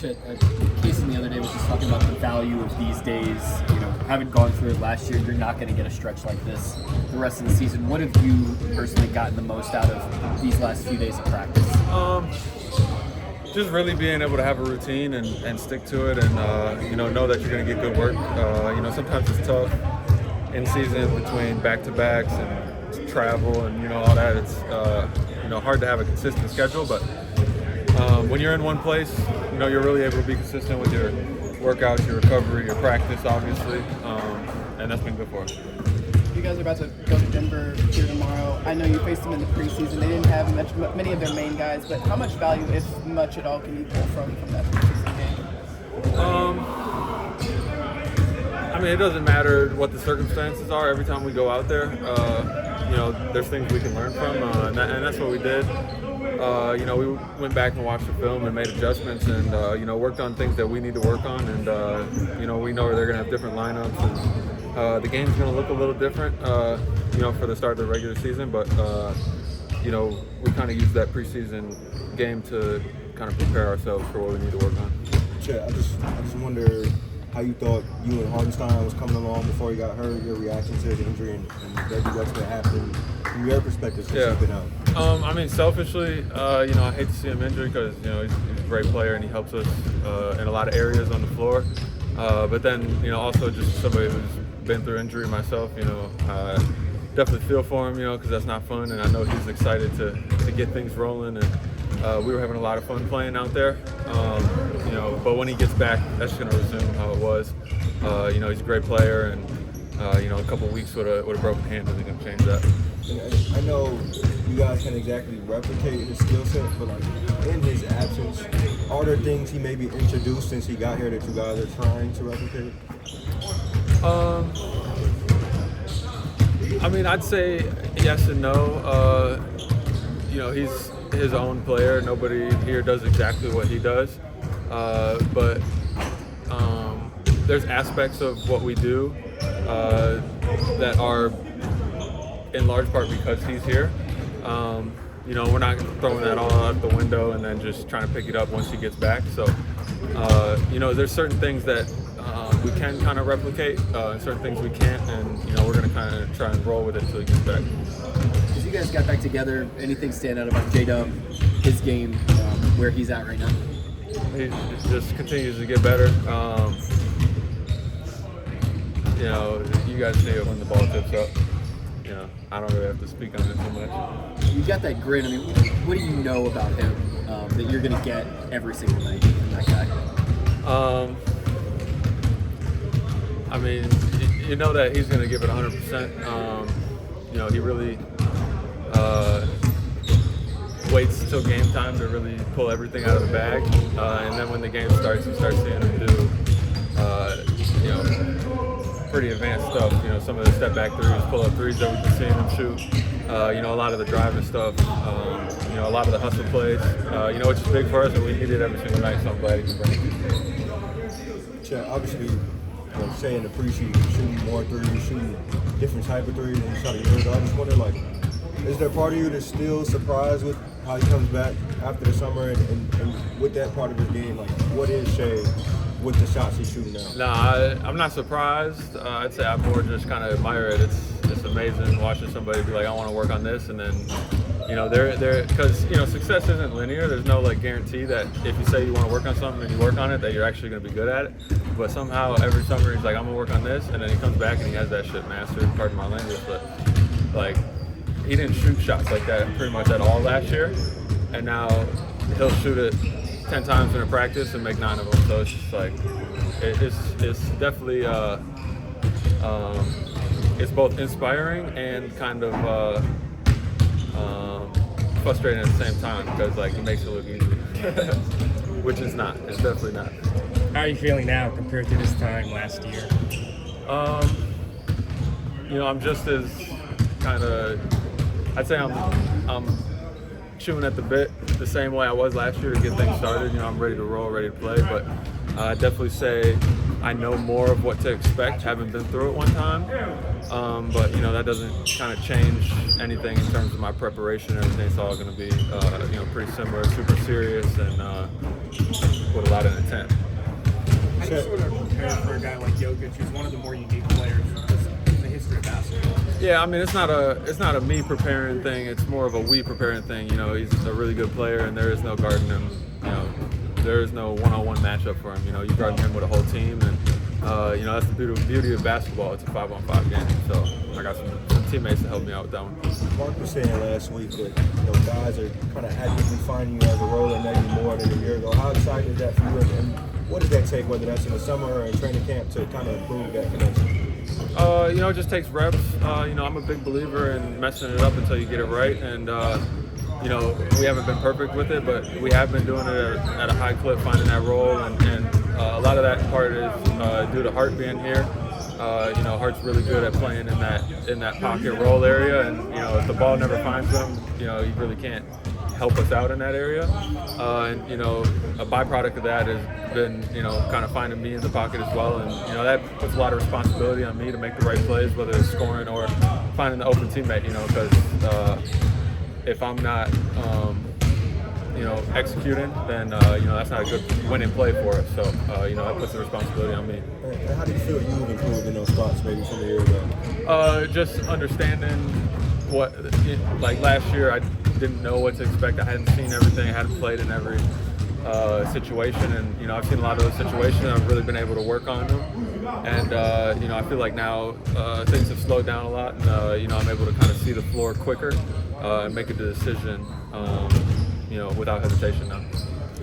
Chet, Casey the other day was just talking about the value of these days. You know, having gone through it last year, you're not going to get a stretch like this the rest of the season. What have you personally gotten the most out of these last few days of practice? Just really being able to have a routine and stick to it, and you know that you're going to get good work. You know, sometimes it's tough in season between back-to-backs and travel and, you know, all that. It's you know, hard to have a consistent schedule, but when you're in one place, you know, you're really able to be consistent with your workouts, your recovery, your practice, obviously, and that's been good for us. You guys are about to go to Denver here tomorrow. I know you faced them in the preseason. They didn't have many of their main guys, but how much value, if much at all, can you pull from that preseason game? I mean, it doesn't matter what the circumstances are. Every time we go out there, you know, there's things we can learn from, and that's what we did. You know, we went back and watched the film and made adjustments, and you know, worked on things that we need to work on, and you know, we know they're going to have different lineups, and the game's going to look a little different, you know, for the start of the regular season, but you know, we kind of used that preseason game to kind of prepare ourselves for what we need to work on. Chet, I just wonder how you thought you and Hartenstein was coming along before he got hurt, your reaction to the injury, and maybe what's going to happen from your perspective since he's been out. I mean, selfishly, you know, I hate to see him injured because, you know, he's a great player and he helps us in a lot of areas on the floor. But then, you know, also just somebody who's been through injury myself, you know, definitely feel for him, you know, because that's not fun, and I know he's excited to get things rolling, and we were having a lot of fun playing out there, you know, but when he gets back, that's going to resume how it was. You know, he's a great player, and you know, a couple of weeks with a broken hand isn't going to change that. And I know you guys can't exactly replicate his skill set, but like in his absence, are there things he maybe introduced since he got here that you guys are trying to replicate? I mean, I'd say yes and no. You know, he's his own player. Nobody here does exactly what he does. But there's aspects of what we do that are in large part because he's here. You know, we're not throwing that all out the window and then just trying to pick it up once he gets back. So, you know, there's certain things that we can kind of replicate, and certain things we can't, and, you know, we're going to kind of try and roll with it until he gets back. As you guys got back together, anything stand out about J-Dub, his game, where he's at right now? He just continues to get better. You know, you guys see it when the ball tips up. You know, I don't really have to speak on it too much. You got that grit. I mean, what do you know about him that you're going to get every single night from that guy? I mean, you know that he's going to give it 100%. You know, he really waits till game time to really pull everything out of the bag. And then when the game starts, you start seeing him do, you know, pretty advanced stuff. You know, some of the step back threes, pull up threes that we've been seeing him shoot. You know, a lot of the driving stuff. You know, a lot of the hustle plays. You know, which is big for us, and we need it every single night. So I'm glad he can bring it. Chet, obviously, you know, saying the preseason, shooting more threes, shooting different type of threes than you shot a year ago. I just wonder, like, is there part of you that's still surprised with how he comes back after the summer, and with that part of his game, like, what is Shea with the shots he's shooting now? Nah, I'm not surprised. I'd say I more just kind of admire it. It's amazing watching somebody be like, I want to work on this, and then, you know, they're because, you know, success isn't linear. There's no like guarantee that if you say you want to work on something and you work on it, that you're actually going to be good at it. But somehow every summer he's like, I'm gonna work on this, and then he comes back and he has that shit mastered. Pardon my language, but like, he didn't shoot shots like that pretty much at all last year, and now he'll shoot it 10 times in a practice and make 9 of them. So it's just like, it's definitely it's both inspiring and kind of frustrating at the same time, because like it makes it look easy, which is not. It's definitely not. How are you feeling now compared to this time last year? You know, I'm just as kind of, I'd say I'm chewing at the bit the same way I was last year to get things started. You know, I'm ready to roll, ready to play, but I'd definitely say I know more of what to expect, having been through it one time. But that doesn't kind of change anything in terms of my preparation. Everything's all going to be pretty similar, super serious, and with a lot of intent. How do you sort of prepare for a guy like Jokic, who's one of the more unique players in the history of basketball? Yeah, I mean it's not a me preparing thing. It's more of a we preparing thing. He's a really good player, and there is no guarding him. There is no one-on-one matchup for him. You're guarding him with a whole team, and that's the beauty of basketball. It's a 5-on-5 game, so I got some teammates to help me out with that one. Mark was saying last week that guys are kind of actively finding you as a roller maybe more than a year ago. How exciting is that for you, and what does that take, whether that's in the summer or in training camp, to kind of improve that connection? It just takes reps. I'm a big believer in messing it up until you get it right, and we haven't been perfect with it, but we have been doing it at a high clip, finding that role, and a lot of that part is due to Hart being here. Hart's really good at playing in that pocket role area, and if the ball never finds him, he really can't help us out in that area. A byproduct of that has been kind of finding me in the pocket as well, and that puts a lot of responsibility on me to make the right plays, whether it's scoring or finding the open teammate. Because if I'm not executing, then that's not a good winning play for us. So that puts the responsibility on me. And how do you feel you've improved in those spots maybe from a year ago? Just understanding what, like last year, I didn't know what to expect. I hadn't seen everything. I hadn't played in every situation, and I've seen a lot of those situations. I've really been able to work on them, and I feel like now things have slowed down a lot, and I'm able to kind of see the floor quicker and make a decision, without hesitation now.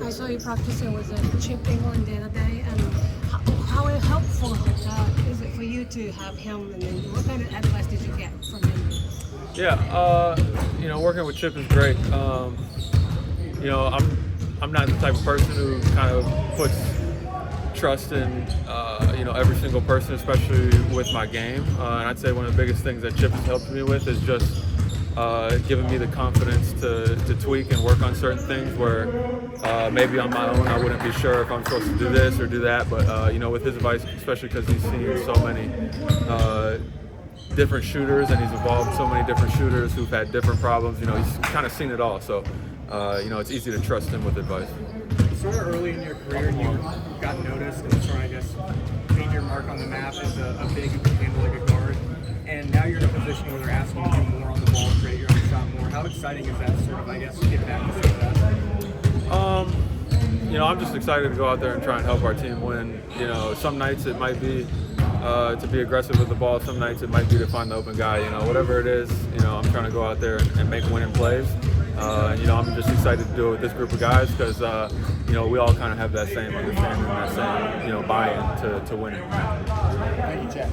I saw you practicing with Chet Holmgren the other day, and how helpful is it for you to have him? And then what kind of advice did you get from him? Yeah, working with Chip is great. I'm not the type of person who kind of puts trust in every single person, especially with my game. And I'd say one of the biggest things that Chip has helped me with is just giving me the confidence to tweak and work on certain things where maybe on my own I wouldn't be sure if I'm supposed to do this or do that. But with his advice, especially because he's seen so many different shooters, and he's involved so many different shooters who've had different problems. He's kind of seen it all, so it's easy to trust him with advice. Sort of early in your career, you got noticed and sort of, I guess, made your mark on the map as a big who can handle like a guard. And now you're in a position where they're asking you to do more on the ball, create your own shot more. How exciting is that, sort of, I guess, get back to some of that? I'm just excited to go out there and try and help our team win. Some nights it might be to be aggressive with the ball. Some nights it might be to find the open guy. Whatever it is, I'm trying to go out there and make winning plays. I'm just excited to do it with this group of guys because, we all kind of have that same understanding, that same, buy-in to winning. Thank you, Chet.